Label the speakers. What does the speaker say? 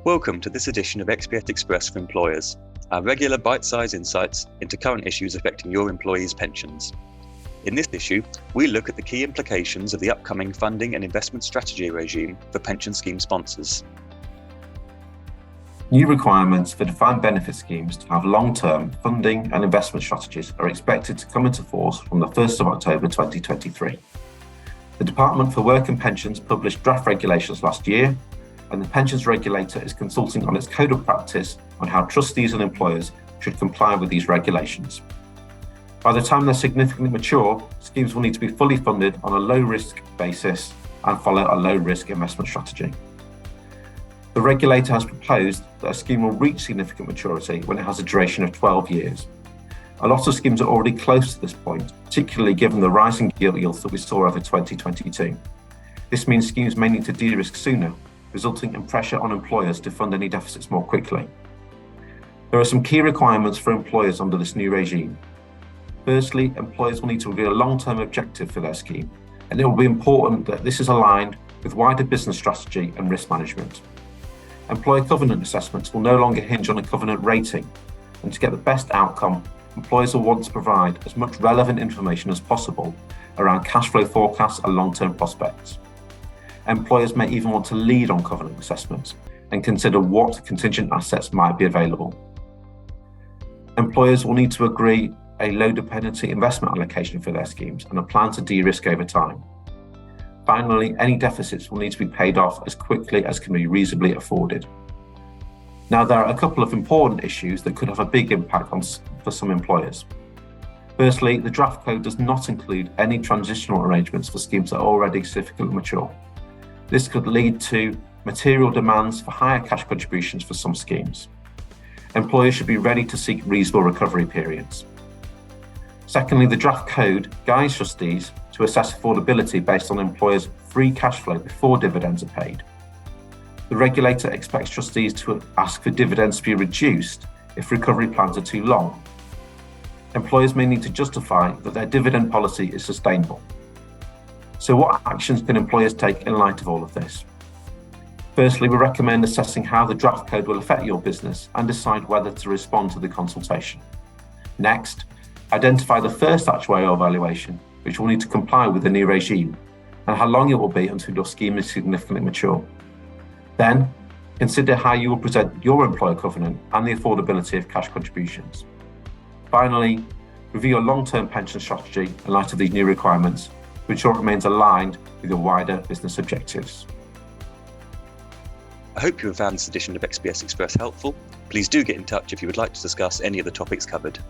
Speaker 1: Welcome to this edition of XPS Express for Employers, our regular bite-sized insights into current issues affecting your employees' pensions. In this issue, we look at the key implications of the upcoming funding and investment strategy regime for pension scheme sponsors.
Speaker 2: New requirements for defined benefit schemes to have long-term funding and investment strategies are expected to come into force from the 1st of October 2023. The Department for Work and Pensions published draft regulations last year, and the pensions regulator is consulting on its code of practice on how trustees and employers should comply with these regulations. By the time they're significantly mature, schemes will need to be fully funded on a low-risk basis and follow a low-risk investment strategy. The regulator has proposed that a scheme will reach significant maturity when it has a duration of 12 years. A lot of schemes are already close to this point, particularly given the rising gilt yields that we saw over 2022. This means schemes may need to de-risk sooner, resulting in pressure on employers to fund any deficits more quickly. There are some key requirements for employers under this new regime. Firstly, employers will need to agree a long-term objective for their scheme, and it will be important that this is aligned with wider business strategy and risk management. Employer covenant assessments will no longer hinge on a covenant rating, and to get the best outcome, employers will want to provide as much relevant information as possible around cash flow forecasts and long-term prospects. Employers may even want to lead on covenant assessments and consider what contingent assets might be available. Employers will need to agree a low dependency investment allocation for their schemes and a plan to de-risk over time. Finally, any deficits will need to be paid off as quickly as can be reasonably afforded. Now, there are a couple of important issues that could have a big impact for some employers. Firstly, the draft code does not include any transitional arrangements for schemes that are already significantly mature. This could lead to material demands for higher cash contributions for some schemes. Employers should be ready to seek reasonable recovery periods. Secondly, the draft code guides trustees to assess affordability based on employers' free cash flow before dividends are paid. The regulator expects trustees to ask for dividends to be reduced if recovery plans are too long. Employers may need to justify that their dividend policy is sustainable. So what actions can employers take in light of all of this? Firstly, we recommend assessing how the draft code will affect your business and decide whether to respond to the consultation. Next, identify the first actuarial evaluation, which will need to comply with the new regime, and how long it will be until your scheme is significantly mature. Then, consider how you will present your employer covenant and the affordability of cash contributions. Finally, review your long-term pension strategy in light of these new requirements, to ensure it remains aligned with your wider business objectives.
Speaker 1: I hope you have found this edition of XPS Express helpful. Please do get in touch if you would like to discuss any of the topics covered.